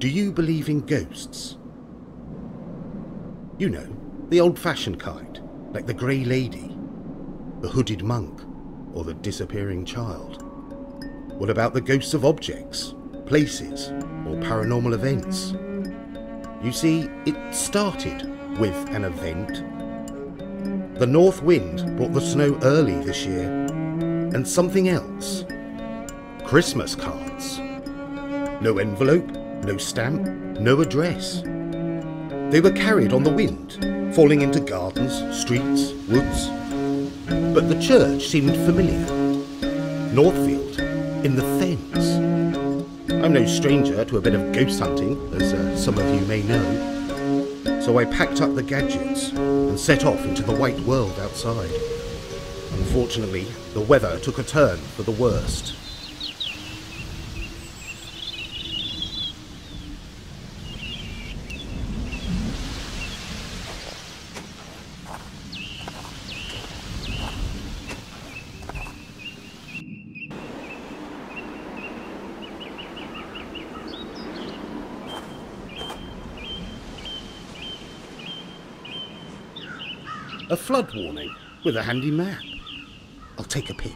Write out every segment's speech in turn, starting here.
Do you believe in ghosts? You know, the old-fashioned kind, like the Grey Lady, the hooded monk, or the disappearing child. What about the ghosts of objects, places, or paranormal events? You see, it started with an event. The north wind brought the snow early this year, and something else. Christmas cards. No envelope, no stamp, no address. They were carried on the wind, falling into gardens, streets, woods. But the church seemed familiar. Northfield, in the fens. I'm no stranger to a bit of ghost hunting, as some of you may know. So I packed up the gadgets and set off into the white world outside. Unfortunately, the weather took a turn for the worst. A flood warning with a handy map. I'll take a peek.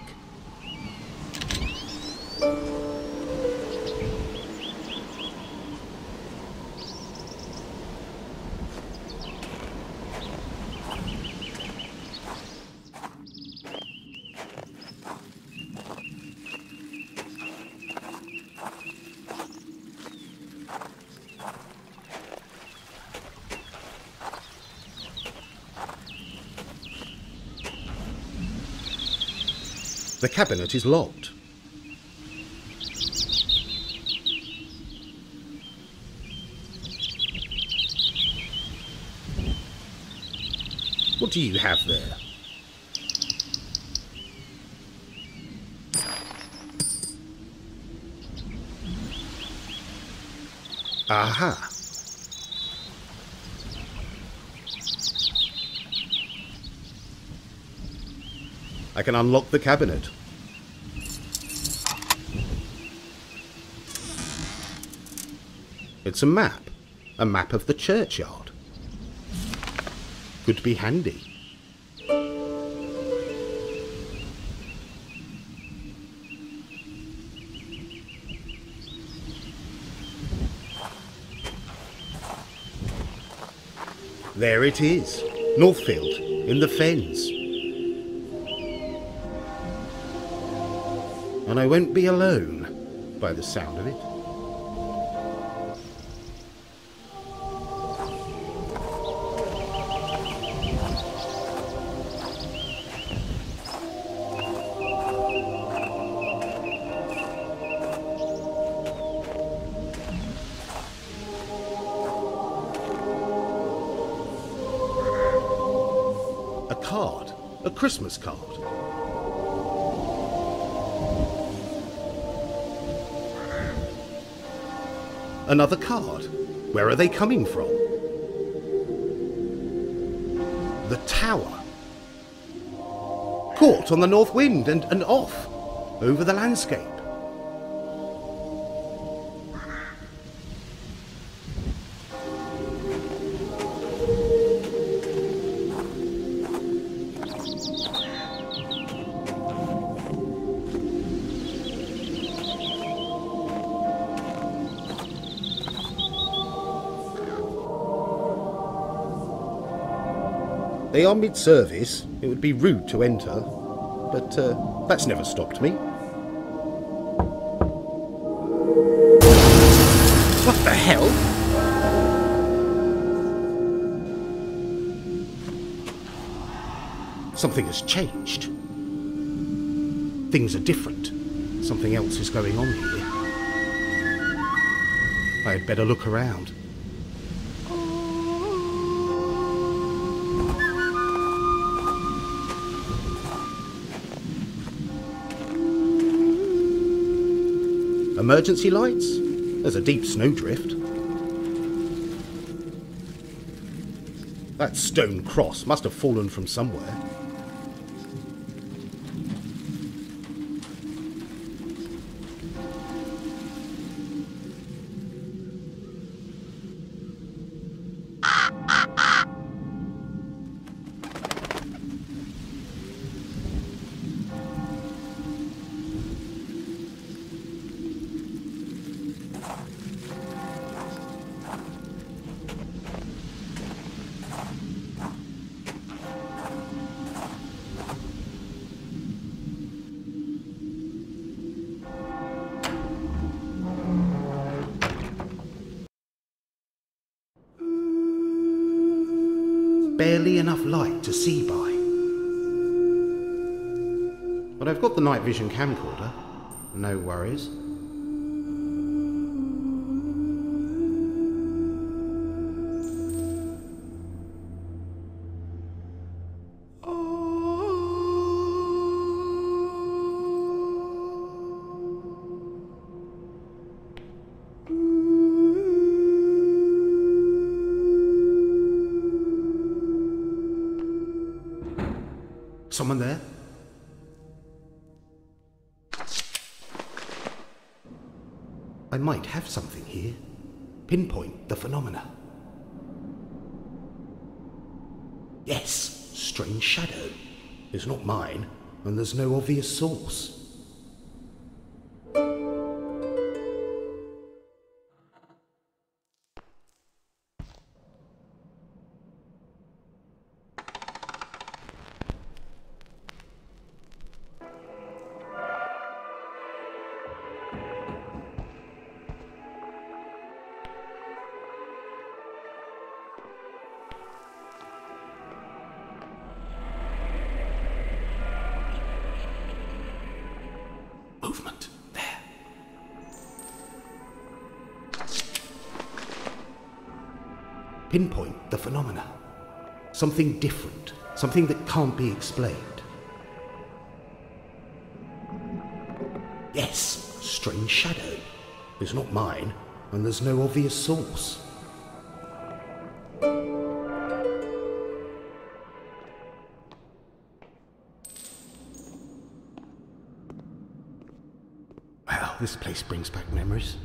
The cabinet is locked. What do you have there? Aha! I can unlock the cabinet. It's a map of the churchyard. Could be handy. There it is, Northfield, in the fens. And I won't be alone, by the sound of it. A card, a Christmas card. Another card. Where are they coming from? The tower. Caught on the north wind and off, over the landscape. They are mid-service. It would be rude to enter, but that's never stopped me. What the hell? Something has changed. Things are different. Something else is going on here. I had better look around. Emergency lights? There's a deep snowdrift. That stone cross must have fallen from somewhere. barely enough light to see by. But I've got the night vision camcorder. No worries. Someone there? I might have something here. Pinpoint the phenomena. Yes, strange shadow. It's not mine, and there's no obvious source. Movement. There. Pinpoint the phenomena. Something different. Something that can't be explained. Yes, strange shadow. It's not mine, and there's no obvious source. Wow, this place brings back memories.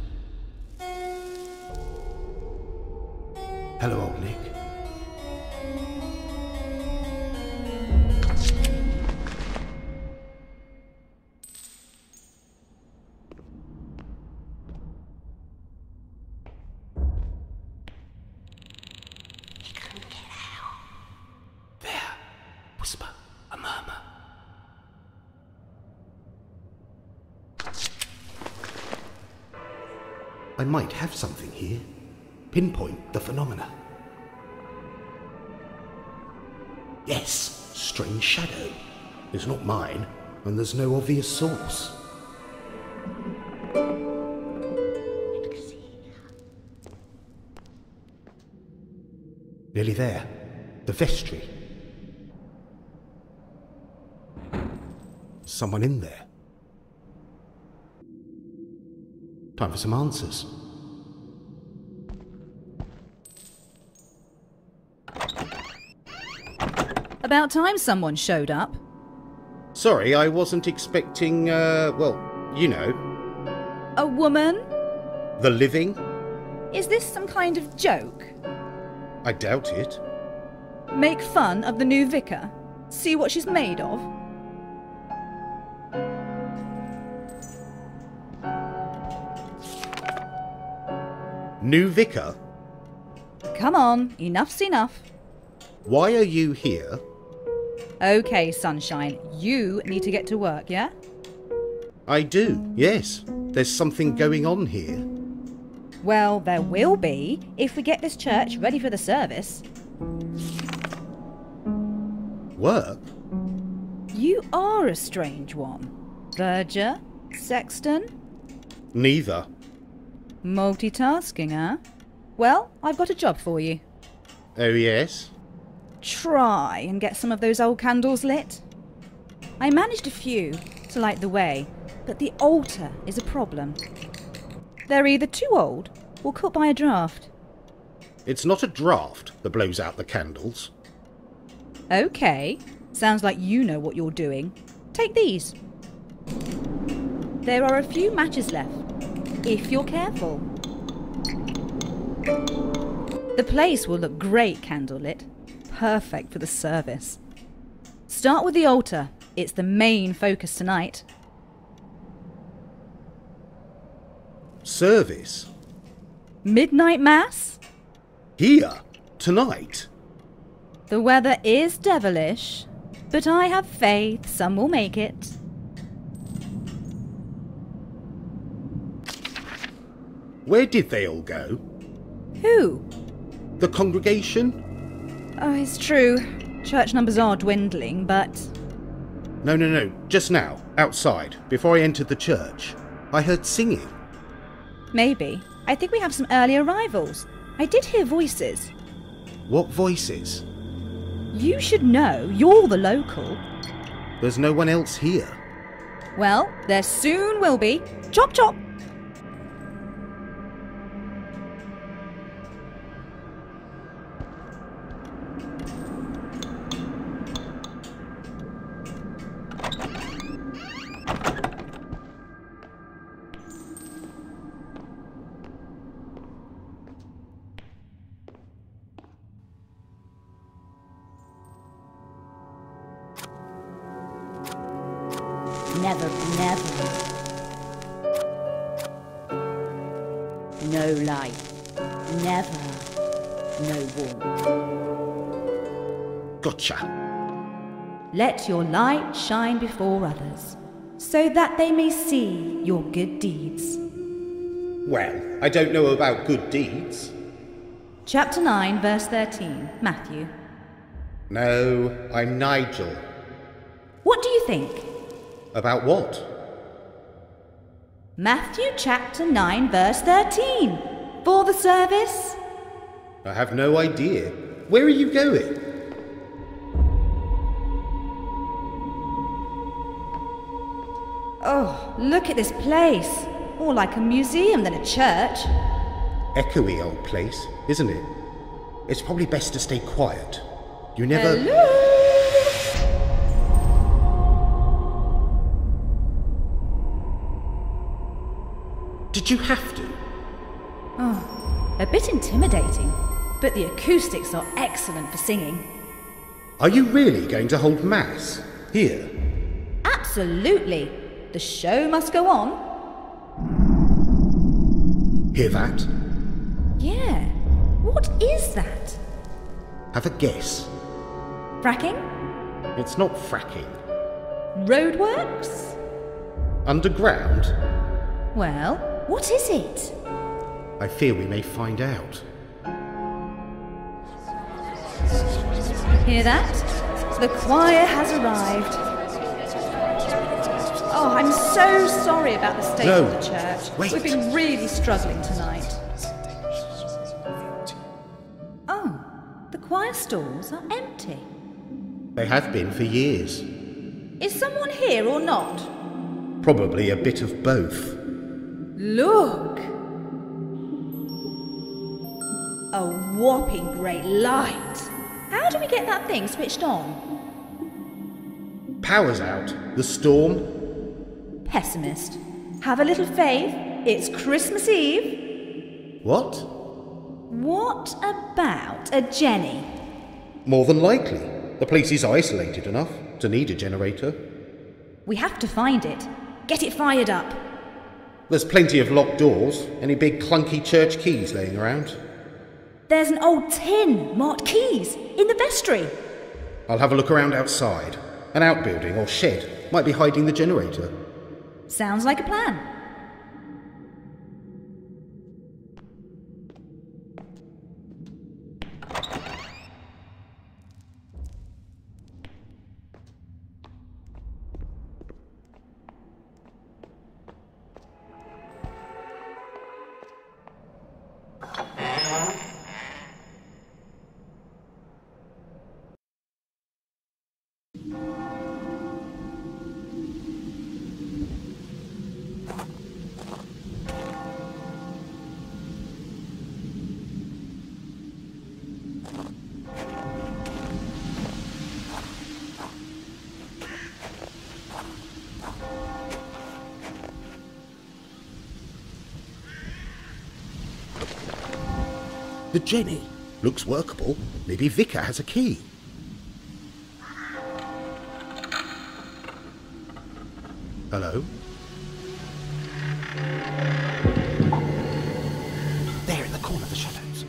Hello, old Nick. He couldn't get out. There. Whisper. A murmur. I might have something here. Pinpoint the phenomena. Yes, strange shadow. It's not mine, and there's no obvious source. Nearly there. The vestry. Someone in there. Time for some answers. About time someone showed up. Sorry, I wasn't expecting, well, you know. A woman? The living? Is this some kind of joke? I doubt it. Make fun of the new vicar? See what she's made of? New vicar? Come on, enough's enough. Why are you here? Okay, sunshine, you need to get to work, yeah? I do, yes. There's something going on here. Well, there will be if we get this church ready for the service. Work? You are a strange one. Verger? Sexton? Neither. Multitasking, huh? Well, I've got a job for you. Oh, yes? Try and get some of those old candles lit. I managed a few to light the way, but the altar is a problem. They're either too old or caught by a draft. It's not a draft that blows out the candles. Okay, sounds like you know what you're doing. Take these. There are a few matches left, if you're careful. The place will look great candlelit. Perfect for the service. Start with the altar. It's the main focus tonight. Service? Midnight Mass? Here? Tonight? The weather is devilish, but I have faith some will make it. Where did they all go? Who? The congregation? Oh, it's true. Church numbers are dwindling, but... No. Just now, outside, before I entered the church, I heard singing. Maybe. I think we have some early arrivals. I did hear voices. What voices? You should know. You're the local. There's no one else here. Well, there soon will be. Chop chop! Never. No light. Never. No warmth. Gotcha. Let your light shine before others, so that they may see your good deeds. Well, I don't know about good deeds. Chapter 9, verse 13, Matthew. No, I'm Nigel. What do you think? About what? Matthew chapter 9, verse 13. For the service? I have no idea. Where are you going? Oh, look at this place. More like a museum than a church. Echoey old place, isn't it? It's probably best to stay quiet. You never... Hello? Did you have to? Oh, a bit intimidating, but the acoustics are excellent for singing. Are you really going to hold mass? Here? Absolutely. The show must go on. Hear that? Yeah. What is that? Have a guess. Fracking? It's not fracking. Roadworks? Underground? Well, what is it? I fear we may find out. Hear that? The choir has arrived. Oh, I'm so sorry about the state of the church. Wait. We've been really struggling tonight. Oh, the choir stalls are empty. They have been for years. Is someone here or not? Probably a bit of both. Look! A whopping great light. How do we get that thing switched on? Power's out. The storm. Pessimist. Have a little faith. It's Christmas Eve. What? What about a Jenny? More than likely. The place is isolated enough to need a generator. We have to find it. Get it fired up. There's plenty of locked doors. Any big clunky church keys laying around? There's an old tin marked keys in the vestry. I'll have a look around outside. An outbuilding or shed might be hiding the generator. Sounds like a plan. The Jenny. Looks workable. Maybe Vicar has a key. Hello? There in the corner of the shadows.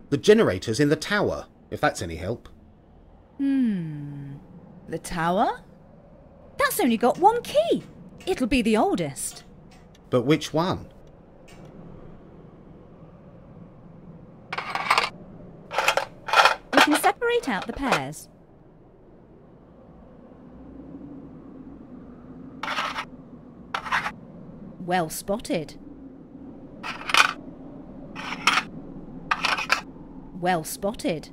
The generator's in the tower, if that's any help. The tower? That's only got one key. It'll be the oldest. But which one? We can separate out the pairs. Well spotted. Well spotted.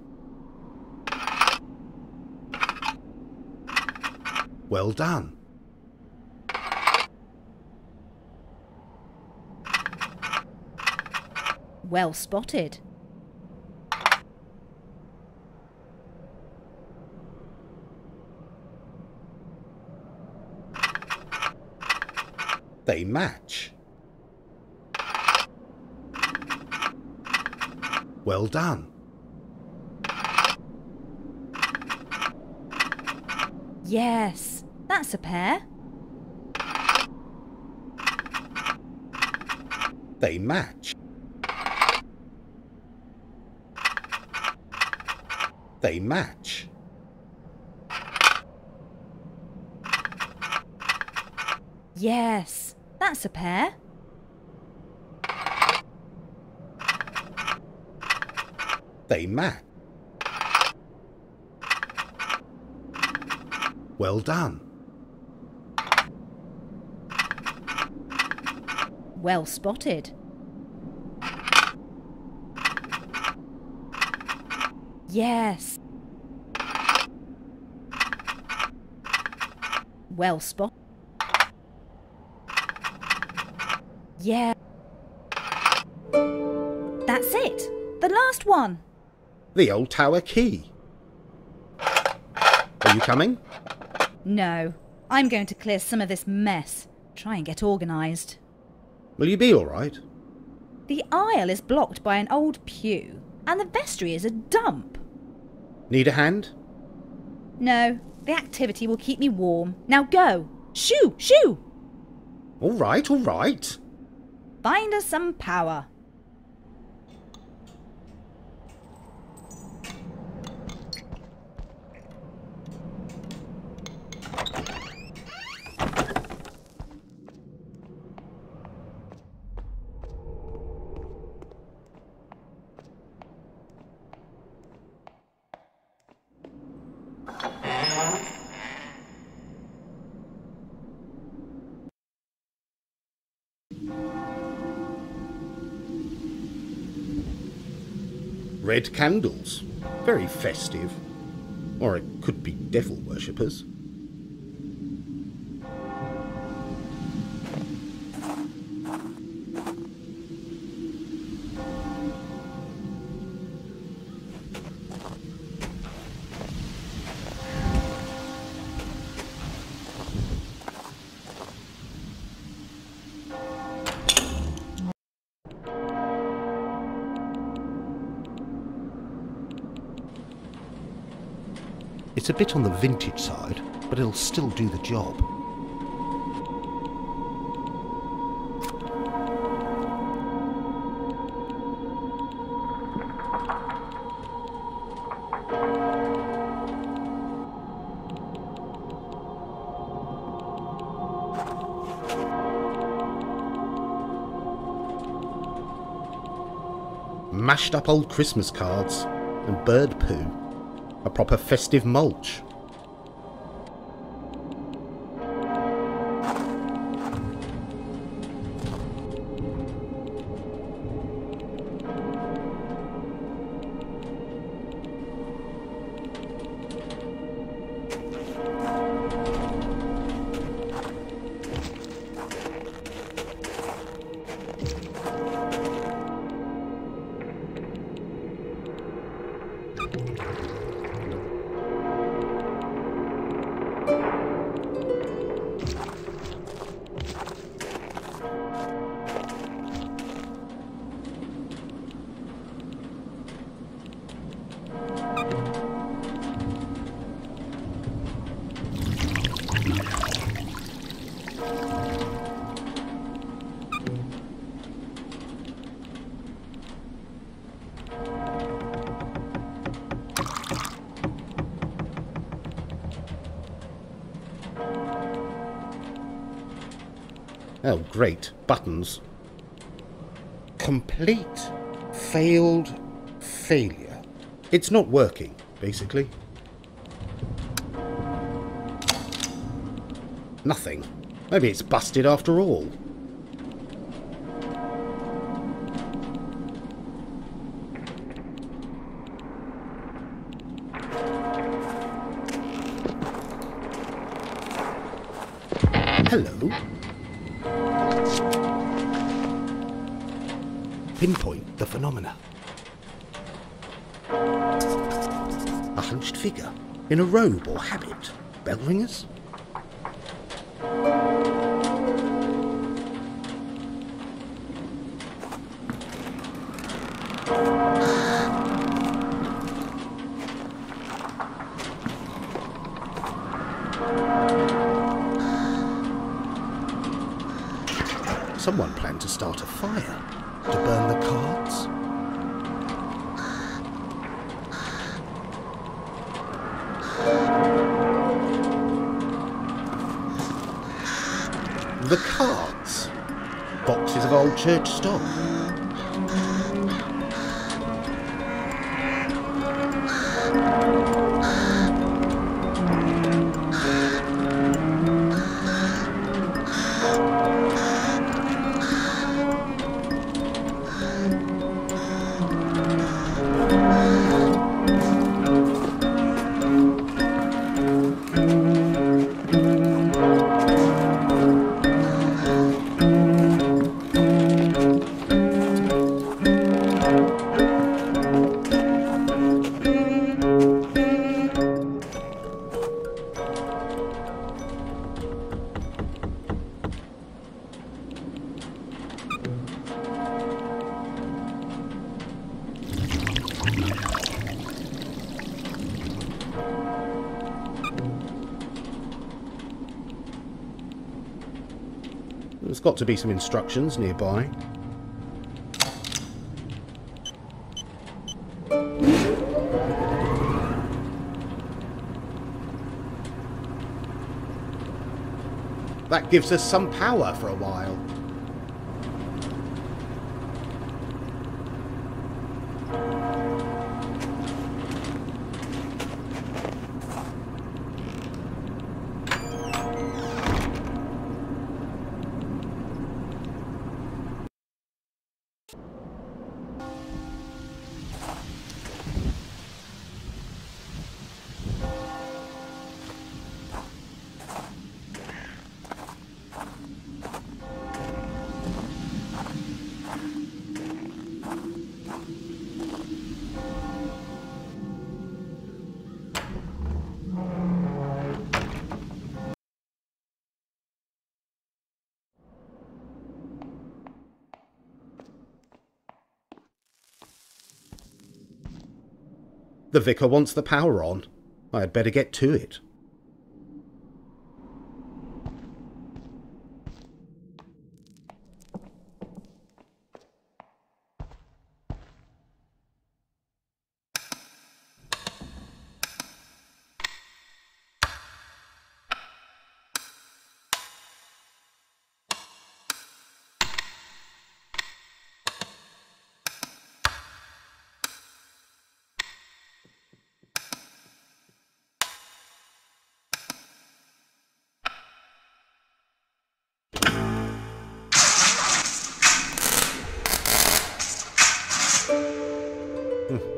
Well done. Well spotted. They match. Well done. Yes, that's a pair. They match. They match. Yes, that's a pair. They match. Well done. Well spotted. Yes. Well spotted. Yeah. That's it. The last one. The old tower key. Are you coming? No. I'm going to clear some of this mess. Try and get organised. Will you be all right? The aisle is blocked by an old pew, and the vestry is a dump. Need a hand? No, the activity will keep me warm. Now go! Shoo! Shoo! All right, all right. Find us some power. Red candles. Very festive. Or it could be devil worshippers. It's a bit on the vintage side, but it'll still do the job. Mashed up old Christmas cards and bird poo. A proper festive mulch. Oh, great. Buttons. Complete failed failure. It's not working, basically. Nothing. Maybe it's busted after all. Hello. Pinpoint the phenomena. A hunched figure in a robe or habit. Bell ringers? Someone planned to start a fire to burn the cards. The cards. Boxes of old church stock. There's got to be some instructions nearby. That gives us some power for a while. The vicar wants the power on. I had better get to it.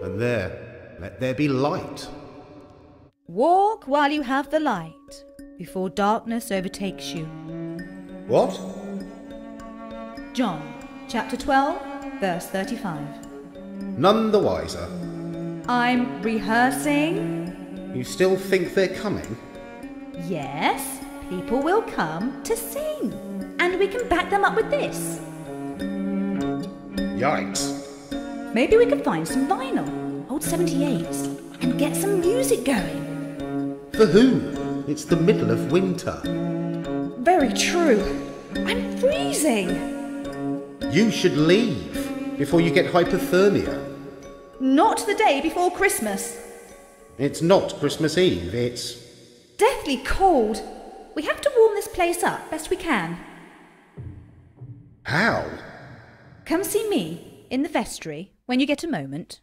And there, let there be light. Walk while you have the light, before darkness overtakes you. What? John, chapter 12, verse 35. None the wiser. I'm rehearsing. You still think they're coming? Yes, people will come to sing. And we can back them up with this. Yikes. Maybe we could find some vinyl, old 78s, and get some music going. For who? It's the middle of winter. Very true. I'm freezing. You should leave before you get hypothermia. Not the day before Christmas. It's not Christmas Eve, it's... Deathly cold. We have to warm this place up best we can. How? Come see me in the vestry when you get a moment.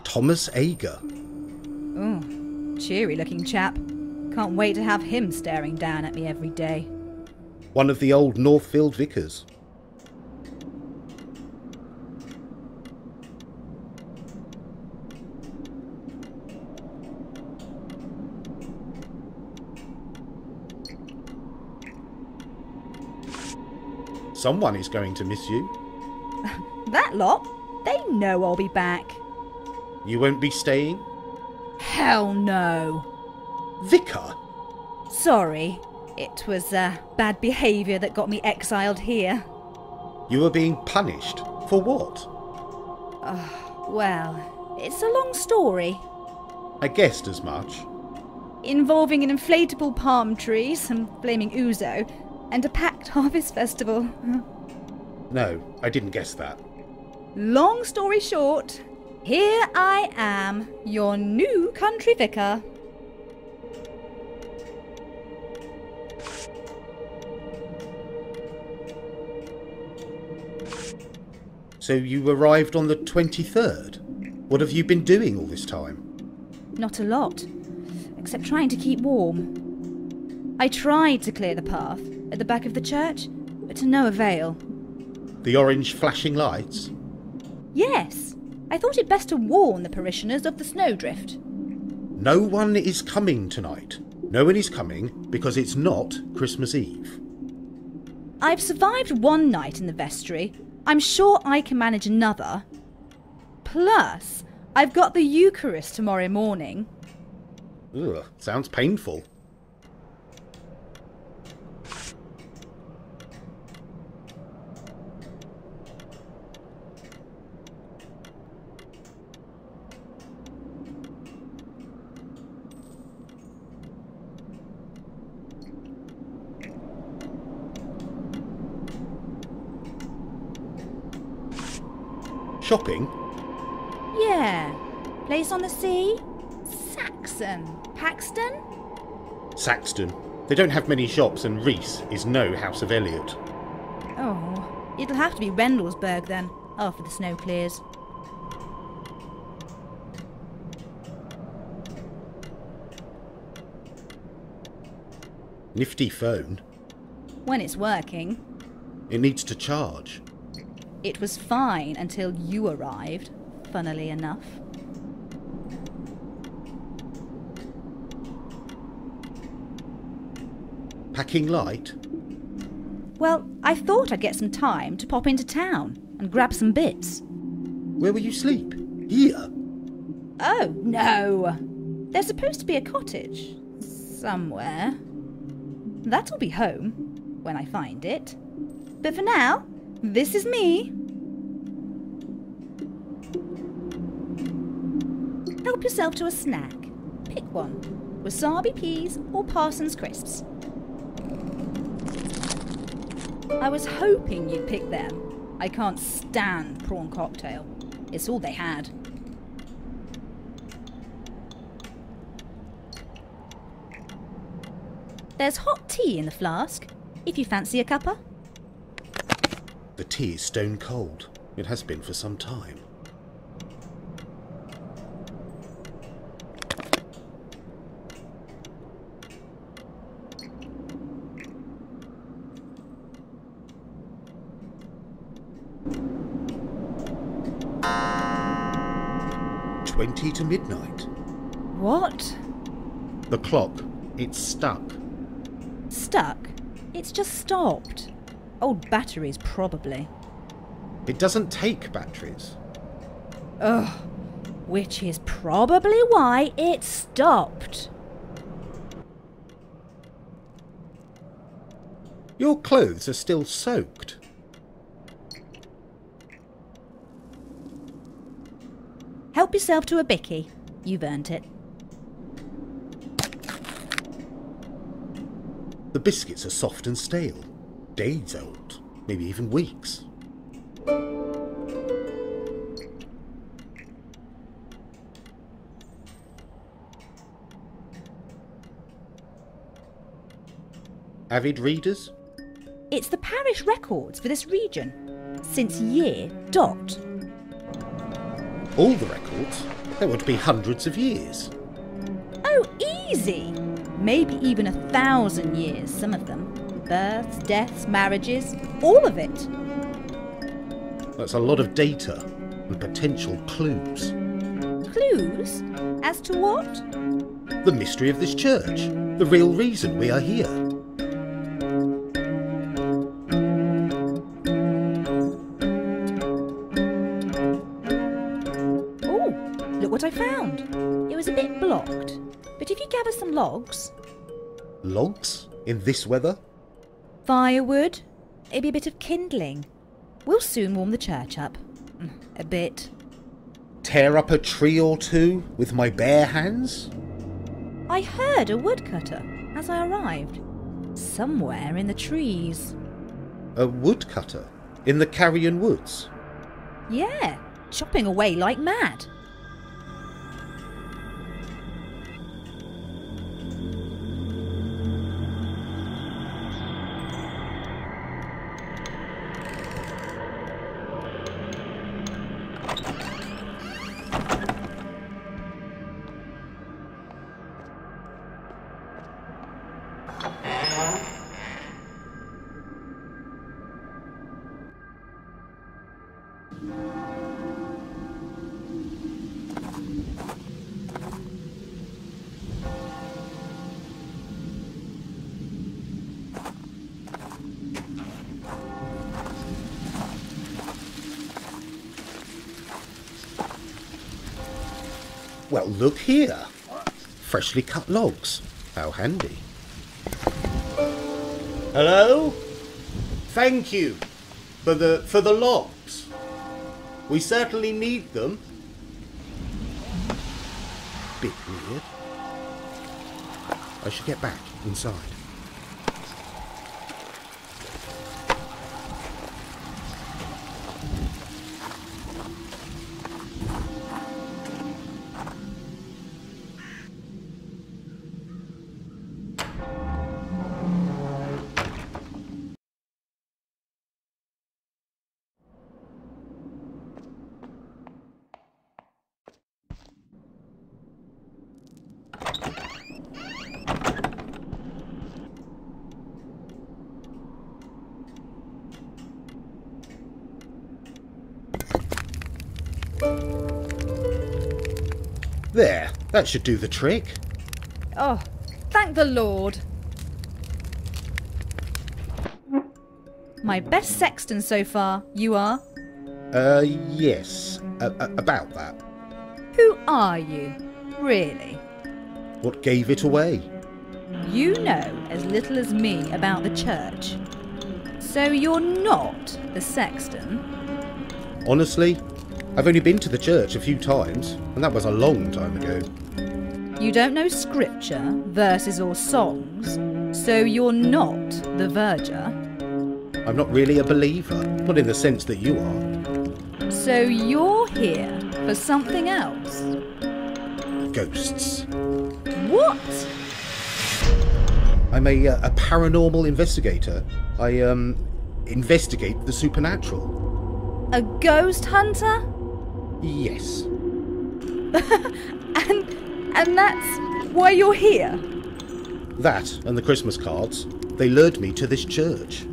Thomas Ager. Oh, cheery looking chap. Can't wait to have him staring down at me every day. One of the old Northfield vicars. Someone is going to miss you. That lot? They know I'll be back. You won't be staying? Hell no. Vicar? Sorry. It was bad behaviour that got me exiled here. You were being punished? For what? Well, it's a long story. I guessed as much. Involving an inflatable palm tree, some flaming ouzo, and a packed harvest festival. No, I didn't guess that. Long story short, here I am, your new country vicar. So you arrived on the 23rd? What have you been doing all this time? Not a lot, except trying to keep warm. I tried to clear the path at the back of the church, but to no avail. The orange flashing lights? Yes, I thought it best to warn the parishioners of the snowdrift. No one is coming tonight. No one is coming because it's not Christmas Eve. I've survived one night in the vestry. I'm sure I can manage another. Plus, I've got the Eucharist tomorrow morning. Ugh, sounds painful. Shopping? Yeah. Place on the sea? Saxon. Paxton? Saxton. They don't have many shops and Reese is no House of Elliot. Oh, it'll have to be Rendlesburg then, after the snow clears. Nifty phone. When it's working. It needs to charge. It was fine until you arrived, funnily enough. Packing light? Well, I thought I'd get some time to pop into town and grab some bits. Where will you sleep? Here? Oh, no. There's supposed to be a cottage. Somewhere. That'll be home, when I find it. But for now, this is me. Help yourself to a snack. Pick one. Wasabi peas or Parsons crisps. I was hoping you'd pick them. I can't stand prawn cocktail. It's all they had. There's hot tea in the flask, if you fancy a cuppa. The tea is stone cold. It has been for some time. "20 to midnight. What? The clock. It's stuck. Stuck? It's just stopped. Old batteries, probably. It doesn't take batteries. Ugh. Which is probably why it stopped. Your clothes are still soaked. Help yourself to a bicky. You've earned it. The biscuits are soft and stale. Days old. Maybe even weeks. Avid readers? It's the parish records for this region. Since year dot. All the records? There would be hundreds of years. Oh, easy! Maybe even 1,000 years, some of them. Births, deaths, marriages, all of it. That's a lot of data and potential clues. Clues? As to what? The mystery of this church. The real reason we are here. Oh, look what I found. It was a bit blocked. But if you gather some logs... Logs? In this weather? Firewood, maybe a bit of kindling. We'll soon warm the church up. A bit. Tear up a tree or two with my bare hands? I heard a woodcutter as I arrived. Somewhere in the trees. A woodcutter? In the Carrion Woods? Yeah, chopping away like mad. Well, look here. Freshly cut logs. How handy. Hello? Thank you for the logs. We certainly need them. Bit weird. I should get back inside. There, that should do the trick. Oh, thank the Lord. My best sexton so far, you are? Yes. About that. Who are you, really? What gave it away? You know as little as me about the church. So you're not the sexton? Honestly, I've only been to the church a few times, and that was a long time ago. You don't know scripture, verses or songs, so you're not the verger? I'm not really a believer, not in the sense that you are. So you're here for something else? Ghosts. What? I'm a paranormal investigator. I, investigate the supernatural. A ghost hunter? Yes. And that's why you're here? That and the Christmas cards. They lured me to this church.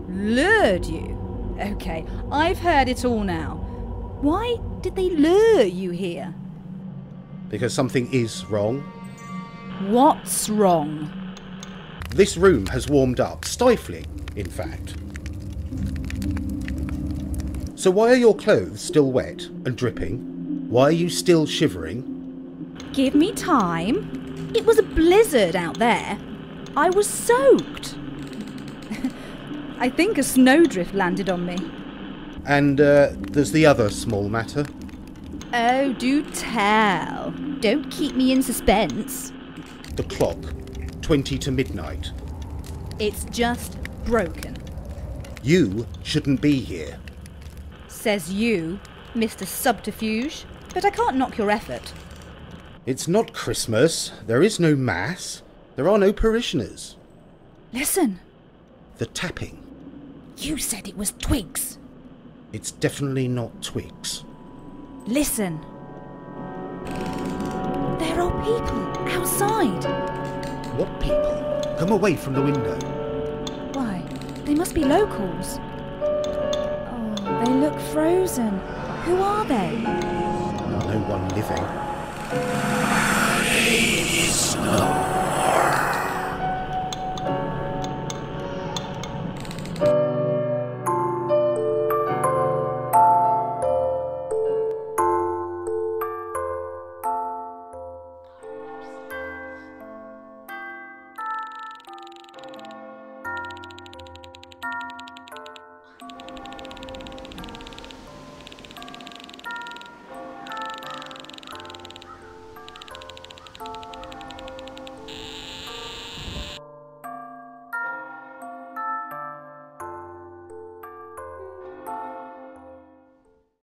Lured you? Okay, I've heard it all now. Why did they lure you here? Because something is wrong. What's wrong? This room has warmed up, stifling, in fact. So why are your clothes still wet and dripping? Why are you still shivering? Give me time. It was a blizzard out there. I was soaked. I think a snowdrift landed on me. And there's the other small matter. Oh, do tell. Don't keep me in suspense. The clock, 20 to midnight. It's just broken. You shouldn't be here. Says you, Mr. Subterfuge. But I can't knock your effort. It's not Christmas. There is no mass. There are no parishioners. Listen. The tapping. You said it was twigs. It's definitely not twigs. Listen. There are people outside. What people? Come away from the window. Why, they must be locals. Oh, they look frozen. Who are they? No one living. Snow.